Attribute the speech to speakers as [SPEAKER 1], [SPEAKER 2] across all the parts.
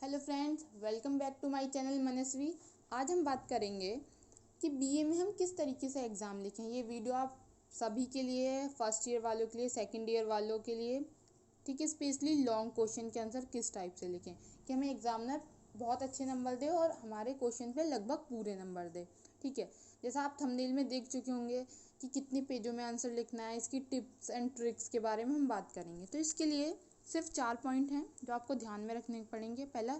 [SPEAKER 1] Hello friends, welcome back to my channel Manasvi. आज हम बात करेंगे कि बीए में हम किस तरीके से एग्ज़ाम लिखें। ये वीडियो आप सभी के लिए है, फर्स्ट ईयर वालों के लिए, सेकंड ईयर वालों के लिए, ठीक है। स्पेशली लॉन्ग क्वेश्चन के आंसर किस टाइप से लिखें कि हमें एग्जामिनर बहुत अच्छे नंबर दे और हमारे क्वेश्चन पे लगभग पूरे नंबर दे, ठीक है। जैसा आप थंबनेल में देख चुके होंगे कि कितने पेजों में आंसर लिखना है, इसकी टिप्स एंड ट्रिक्स के बारे में हम बात करेंगे। तो इसके लिए सिर्फ 4 पॉइंट हैं जो आपको ध्यान में रखने पड़ेंगे। पहला,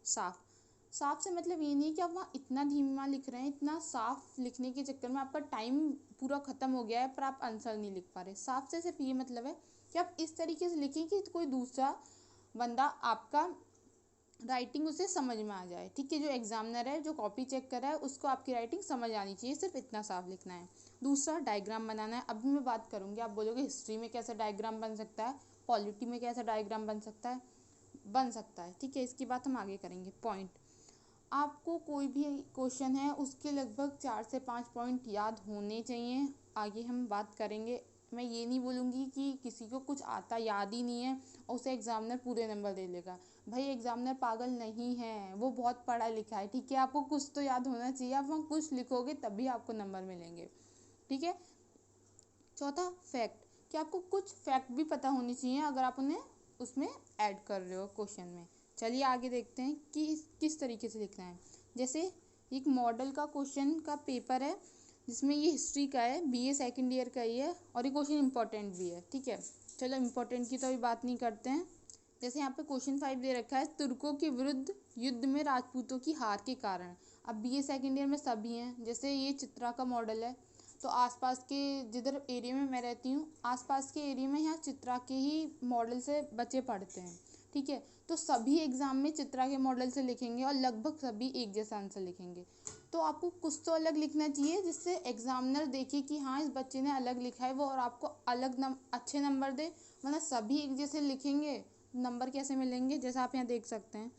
[SPEAKER 1] साफ। साफ से मतलब ये नहीं कि आप वहाँ इतना धीमा लिख रहे हैं, इतना साफ लिखने के चक्कर में आपका टाइम पूरा ख़त्म हो गया है पर आप आंसर नहीं लिख पा रहे। साफ से सिर्फ ये मतलब है कि आप इस तरीके से लिखें कि कोई दूसरा बंदा आपका राइटिंग उसे समझ में आ जाए, ठीक है। जो एग्जामिनर है, जो कॉपी चेक कर रहा है, उसको आपकी राइटिंग समझ आनी चाहिए। सिर्फ इतना साफ लिखना है। दूसरा, डायग्राम बनाना है। अभी मैं बात करूँगी, आप बोलोगे हिस्ट्री में कैसा डायग्राम बन सकता है, पॉलिटी में कैसा डायग्राम बन सकता है, ठीक है। इसकी बात हम आगे करेंगे। पॉइंट, आपको कोई भी क्वेश्चन है उसके लगभग 4 से 5 पॉइंट याद होने चाहिए। आगे हम बात करेंगे। मैं ये नहीं बोलूँगी कि किसी को कुछ आता याद ही नहीं है और उसे एग्जामिनर पूरे नंबर दे लेगा। भाई, एग्जामिनर पागल नहीं है, वो बहुत पढ़ा लिखा है, ठीक है। आपको कुछ तो याद होना चाहिए, आप वहाँ कुछ लिखोगे तभी आपको नंबर मिलेंगे, ठीक है। चौथा, फैक्ट, कि आपको कुछ फैक्ट भी पता होनी चाहिए अगर आप उन्हें उसमें ऐड कर रहे हो क्वेश्चन में। चलिए आगे देखते हैं कि किस तरीके से लिखना है। जैसे एक मॉडल का क्वेश्चन का पेपर है जिसमें ये हिस्ट्री का है, बीए सेकंड ईयर का ही है और ये क्वेश्चन इंपॉर्टेंट भी है, ठीक है। चलो इंपॉर्टेंट की तो अभी बात नहीं करते हैं। जैसे यहाँ पे क्वेश्चन 5 दे रखा है, तुर्कों के विरुद्ध युद्ध में राजपूतों की हार के कारण। अब बीए सेकंड ईयर में सभी हैं। जैसे ये चित्रा का मॉडल है, तो आसपास के जिधर एरिया में मैं रहती हूँ, आसपास के एरिया में यहाँ चित्रा के ही मॉडल से बच्चे पढ़ते हैं, ठीक है। तो सभी एग्ज़ाम में चित्रा के मॉडल से लिखेंगे और लगभग सभी एक जैसा आंसर लिखेंगे। तो आपको कुछ तो अलग लिखना चाहिए जिससे एग्जामिनर देखे कि हाँ, इस बच्चे ने अलग लिखा है वो, और आपको अच्छे नंबर दे। वरना सभी एक जैसे लिखेंगे, नंबर कैसे मिलेंगे। जैसा आप यहाँ देख सकते हैं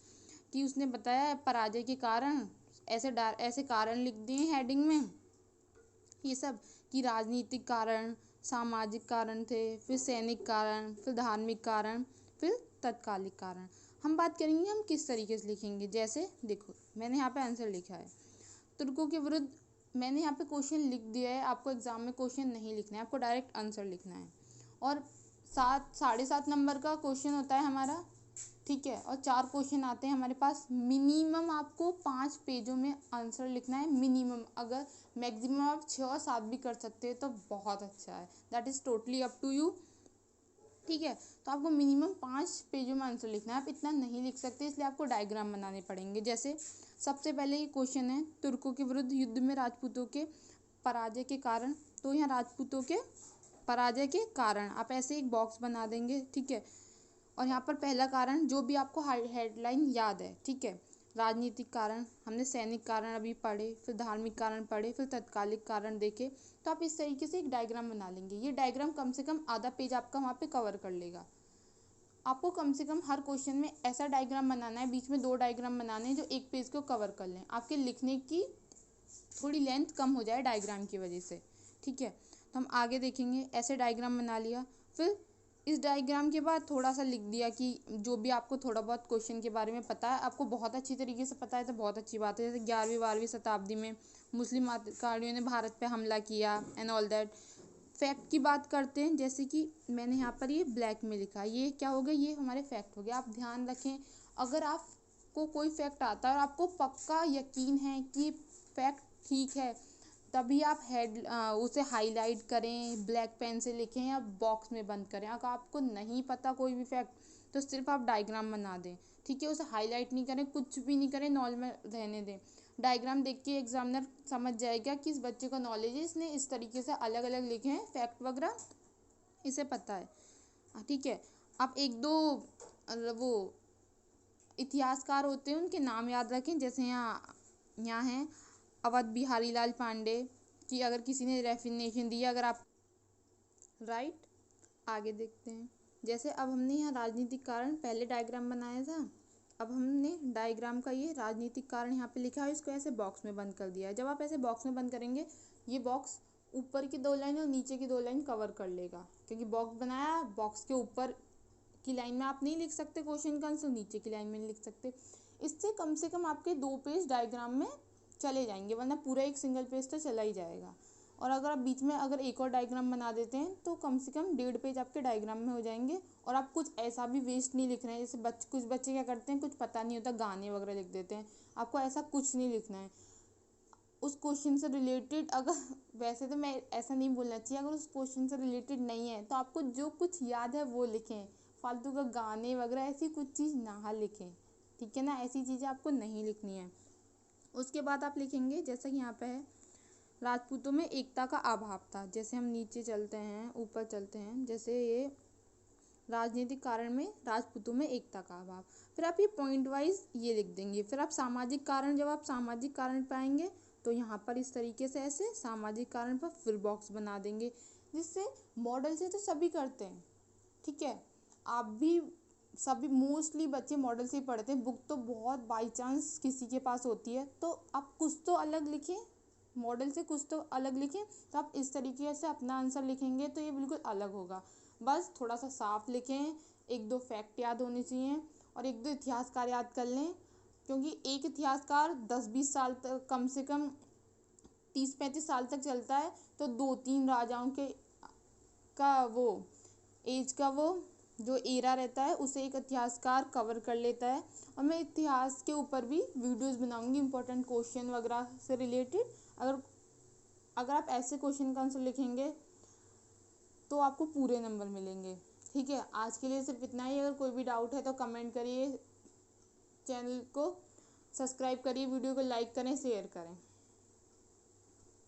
[SPEAKER 1] कि उसने बताया पराजय के कारण, ऐसे कारण लिख दिए हेडिंग में ये सब, कि राजनीतिक कारण, सामाजिक कारण थे, फिर सैनिक कारण, फिर धार्मिक कारण, फिर तत्कालिक कारण। हम बात करेंगे हम किस तरीके से लिखेंगे। जैसे देखो, मैंने यहाँ पे आंसर लिखा है तुर्कों के विरुद्ध। मैंने यहाँ पे क्वेश्चन लिख दिया है। आपको एग्जाम में क्वेश्चन नहीं लिखना है, आपको डायरेक्ट आंसर लिखना है। और 7.5 नंबर का क्वेश्चन होता है हमारा, ठीक है। और 4 क्वेश्चन आते हैं हमारे पास। मिनिमम आपको 5 पेजों में आंसर लिखना है, मिनिमम। अगर मैक्सिमम आप 6 और 7 भी कर सकते हैं तो बहुत अच्छा है, that is totally up to you, ठीक है। तो आपको मिनिमम 5 पेजों में आंसर लिखना है। आप इतना नहीं लिख सकते, इसलिए आपको डायग्राम बनाने पड़ेंगे। जैसे सबसे पहले ये क्वेश्चन है, तुर्कों के विरुद्ध युद्ध में राजपूतों के पराजय के कारण। तो यहाँ राजपूतों के पराजय के कारण आप ऐसे एक बॉक्स बना देंगे, ठीक है। और यहाँ पर पहला कारण जो भी आपको हेडलाइन याद है, ठीक है। राजनीतिक कारण, हमने सैनिक कारण अभी पढ़े, फिर धार्मिक कारण पढ़े, फिर तत्कालिक कारण देखे। तो आप इस तरीके से एक डायग्राम बना लेंगे। ये डायग्राम कम से कम आधा पेज आपका वहाँ पे कवर कर लेगा। आपको कम से कम हर क्वेश्चन में ऐसा डायग्राम बनाना है, बीच में 2 डायग्राम बनाने हैं जो एक पेज को कवर कर लें। आपके लिखने की थोड़ी लेंथ कम हो जाए डायग्राम की वजह से, ठीक है। तो हम आगे देखेंगे। ऐसे डायग्राम बना लिया, फिर इस डायग्राम के बाद थोड़ा सा लिख दिया कि जो भी आपको थोड़ा बहुत क्वेश्चन के बारे में पता है, आपको बहुत अच्छी तरीके से पता है तो बहुत अच्छी बात है। जैसे 11वीं 12वीं शताब्दी में मुस्लिम आक्रमणकारियों ने भारत पे हमला किया एंड ऑल दैट। फैक्ट की बात करते हैं, जैसे कि मैंने यहाँ पर ये ब्लैक में लिखा है, ये क्या हो गया, ये हमारे फैक्ट हो गया। आप ध्यान रखें, अगर आपको कोई फैक्ट आता है और आपको पक्का यकीन है कि फैक्ट ठीक है, तभी आप उसे हाईलाइट करें, ब्लैक पेन से लिखें या बॉक्स में बंद करें। अगर आपको नहीं पता कोई भी फैक्ट तो सिर्फ आप डायग्राम बना दें, ठीक है। उसे हाईलाइट नहीं करें, कुछ भी नहीं करें, नॉर्मल रहने दें। डायग्राम देख के एग्जामिनर समझ जाएगा कि इस बच्चे का नॉलेज है, इसने इस तरीके से अलग अलग लिखे हैं फैक्ट वगैरह, इसे पता है, ठीक है। आप एक दो वो इतिहासकार होते हैं उनके नाम याद रखें। जैसे यहाँ हैं अवध बिहारी लाल पांडे की, अगर किसी ने डेफिनेशन दी, अगर आप राइट। आगे देखते हैं। जैसे अब हमने यहाँ राजनीतिक कारण पहले डायग्राम बनाया था, अब हमने डायग्राम का ये राजनीतिक कारण यहाँ पे लिखा है, इसको ऐसे बॉक्स में बंद कर दिया है। जब आप ऐसे बॉक्स में बंद करेंगे, ये बॉक्स ऊपर की 2 लाइन और नीचे की 2 लाइन कवर कर लेगा, क्योंकि बॉक्स बनाया, बॉक्स के ऊपर की लाइन में आप नहीं लिख सकते क्वेश्चन का आंसर, नीचे की लाइन में नहीं लिख सकते। इससे कम से कम आपके 2 पेज डायग्राम में चले जाएंगे, वरना पूरा एक सिंगल पेज तो चला ही जाएगा। और अगर आप बीच में अगर एक और डायग्राम बना देते हैं तो कम से कम 1.5 पेज आपके डायग्राम में हो जाएंगे। और आप कुछ ऐसा भी वेस्ट नहीं लिख रहे हैं, जैसे कुछ बच्चे क्या करते हैं, कुछ पता नहीं होता गाने वगैरह लिख देते हैं। आपको ऐसा कुछ नहीं लिखना है। उस क्वेश्चन से रिलेटेड अगर वैसे तो मैं ऐसा नहीं बोलना चाहिए, अगर उस क्वेश्चन से रिलेटेड नहीं है तो आपको जो कुछ याद है वो लिखें, फालतू का गाने वगैरह ऐसी कुछ चीज़ ना लिखें, ठीक है ना। ऐसी चीज़ें आपको नहीं लिखनी है। उसके बाद आप लिखेंगे जैसा कि यहाँ पे है, राजपूतों में एकता का अभाव था। जैसे हम नीचे चलते हैं, ऊपर चलते हैं, जैसे ये राजनीतिक कारण में राजपूतों में एकता का अभाव। फिर आप ये पॉइंट वाइज ये लिख देंगे। फिर आप सामाजिक कारण, जब आप सामाजिक कारण पाएंगे तो यहाँ पर इस तरीके से ऐसे सामाजिक कारण पर फिर बॉक्स बना देंगे, जिससे मॉडल से तो सभी करते हैं, ठीक है। आप भी सभी मोस्टली बच्चे मॉडल से ही पढ़ते हैं, बुक तो बहुत बाई चांस किसी के पास होती है, तो आप कुछ तो अलग लिखें, मॉडल से कुछ तो अलग लिखें। तो आप इस तरीके से अपना आंसर लिखेंगे तो ये बिल्कुल अलग होगा। बस थोड़ा सा साफ लिखें, 1-2 फैक्ट याद होने चाहिए और 1-2 इतिहासकार याद कर लें, क्योंकि एक इतिहासकार 10-20 साल तक, कम से कम 30-35 साल तक चलता है। तो 2-3 राजाओं के का वो एज का वो जो एरा रहता है उसे एक इतिहासकार कवर कर लेता है। और मैं इतिहास के ऊपर भी वीडियोस बनाऊंगी, इंपॉर्टेंट क्वेश्चन वगैरह से रिलेटेड। अगर आप ऐसे क्वेश्चन का आंसर लिखेंगे तो आपको पूरे नंबर मिलेंगे, ठीक है। आज के लिए सिर्फ इतना ही। अगर कोई भी डाउट है तो कमेंट करिए, चैनल को सब्सक्राइब करिए, वीडियो को लाइक करें, शेयर करें।